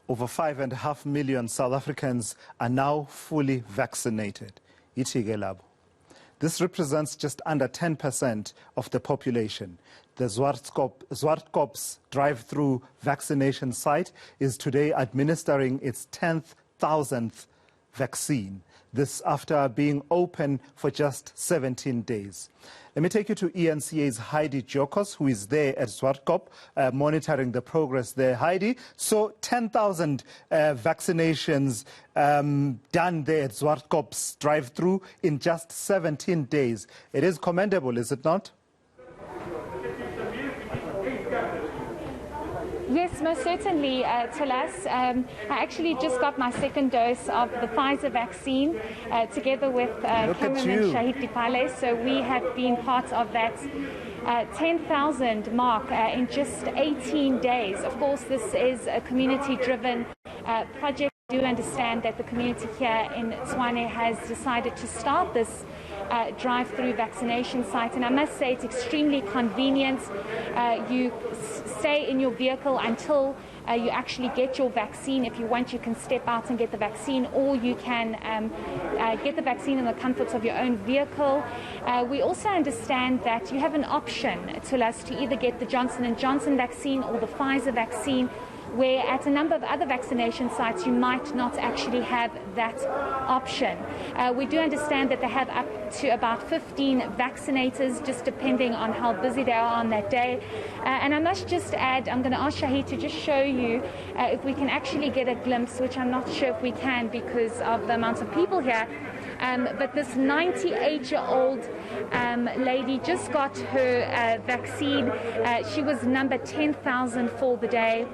over 5.5 million South Africans are now fully vaccinated. This represents just under 10% of the population. The Zwartkops drive-through vaccination site is today administering its 10,000th vaccine. This after being open for just 17 days. Let me take you to eNCA's Heidi Giokos, who is there at Zwartkop, monitoring the progress there. Heidi, so 10,000 vaccinations done there at Zwartkops drive-through in just 17 days. It is commendable, is it not? Yes, most certainly, Tulas. I actually just got my second dose of the Pfizer vaccine together with cameraman Shahid, so we have been part of that 10,000 mark in just 18 days. Of course, this is a community-driven project. I do understand that the community here in Tshwane has decided to start this drive-through vaccination site, and I must say it's extremely convenient. You stay in your vehicle until you actually get your vaccine. If you want, you can step out and get the vaccine, or you can get the vaccine in the comforts of your own vehicle. We also understand that you have an option to either get the Johnson & Johnson vaccine or the Pfizer vaccine, where at a number of other vaccination sites you might not actually have that option. We do understand that they have up to about 15 vaccinators, just depending on how busy they are on that day. And I must just add, I'm going to ask Shahid to just show you if we can actually get a glimpse, which I'm not sure if we can because of the amount of people here. But this 98-year-old lady just got her vaccine. She was number 10,000 for the day.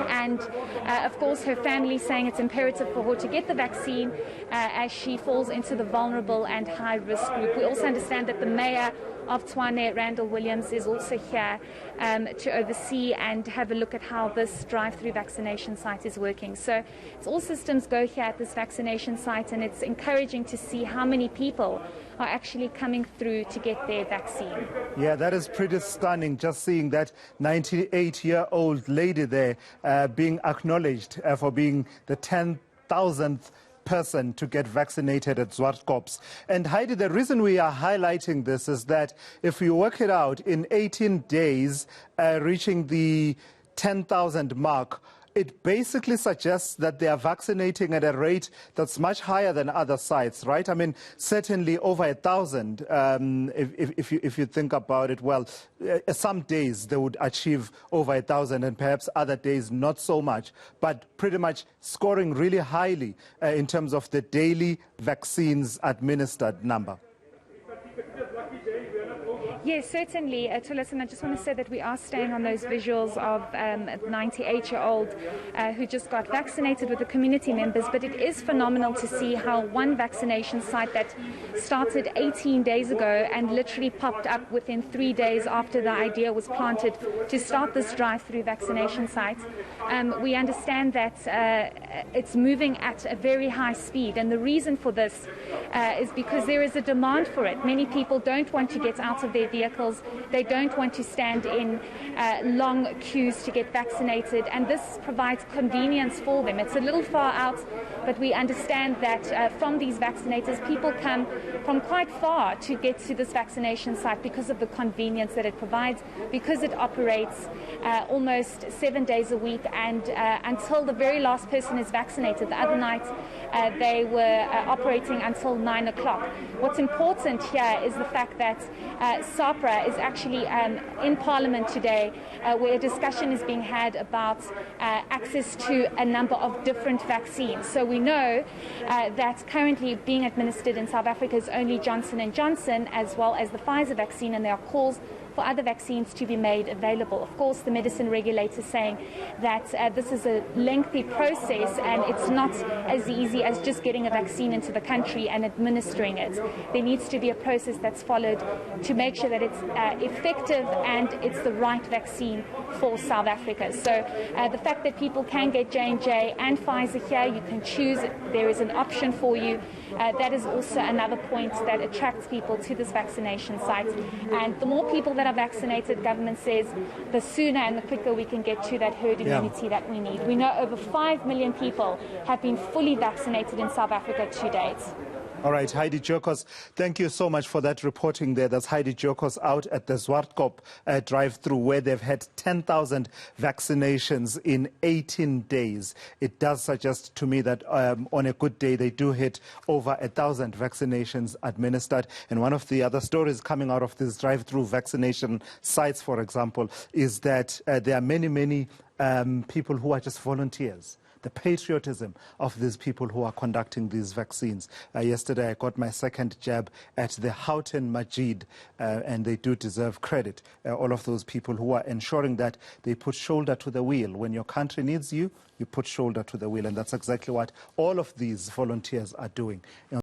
And, of course, her family saying it's imperative for her to get the vaccine as she falls into the vulnerable and high-risk group. We also understand that the mayor of Tshwane, Randall Williams, is also here to oversee and have a look at how this drive-through vaccination site is working. So it's all systems go here at this vaccination site, and it's encouraging to see how many people are actually coming through to get their vaccine. Yeah, that is pretty stunning, just seeing that 98-year-old lady there being acknowledged for being the 10,000th person to get vaccinated at Zwartkops. And Heidi, the reason we are highlighting this is that if you work it out, in 18 days, reaching the 10,000 mark, it basically suggests that they are vaccinating at a rate that's much higher than other sites, right? I mean, certainly over 1,000, if you think about it. Well, some days they would achieve over 1,000 and perhaps other days not so much, but pretty much scoring really highly in terms of the daily vaccines administered number. Yes, certainly, Tulas, and I just want to say that we are staying on those visuals of a 98-year-old who just got vaccinated with the community members, but it is phenomenal to see how one vaccination site that started 18 days ago and literally popped up within 3 days after the idea was planted to start this drive-through vaccination site. We understand that it's moving at a very high speed, and the reason for this is because there is a demand for it. Many people don't want to get out of their vehicles. They don't want to stand in long queues to get vaccinated, and this provides convenience for them. It's a little far out, but we understand that from these vaccinators, people come from quite far to get to this vaccination site because of the convenience that it provides, because it operates almost 7 days a week, and until the very last person is vaccinated. The other night they were operating until 9 o'clock. What's important here is the fact that SAPRA is actually in Parliament today, where a discussion is being had about access to a number of different vaccines. So we know that currently being administered in South Africa is only Johnson & Johnson as well as the Pfizer vaccine, and there are calls for other vaccines to be made available. Of course, the medicine regulator is saying that this is a lengthy process and it's not as easy as just getting a vaccine into the country and administering it. There needs to be a process that's followed to make sure that it's effective and it's the right vaccine for South Africa. So the fact that people can get J&J and Pfizer here, you can choose, there is an option for you. That is also another point that attracts people to this vaccination site. And the more people that that are vaccinated, government says, the sooner and the quicker we can get to that herd immunity that we need. We know over 5 million people have been fully vaccinated in South Africa to date. All right, Heidi Giokos, thank you so much for that reporting there. That's Heidi Giokos out at the Zwartkops drive-through, where they've had 10,000 vaccinations in 18 days. It does suggest to me that on a good day, they do hit over 1,000 vaccinations administered. And one of the other stories coming out of these drive-through vaccination sites, for example, is that there are many people who are just volunteers. The patriotism of these people who are conducting these vaccines. Yesterday, I got my second jab at the Houghton Majid, and they do deserve credit. All of those people who are ensuring that they put shoulder to the wheel. When your country needs you, you put shoulder to the wheel, and that's exactly what all of these volunteers are doing.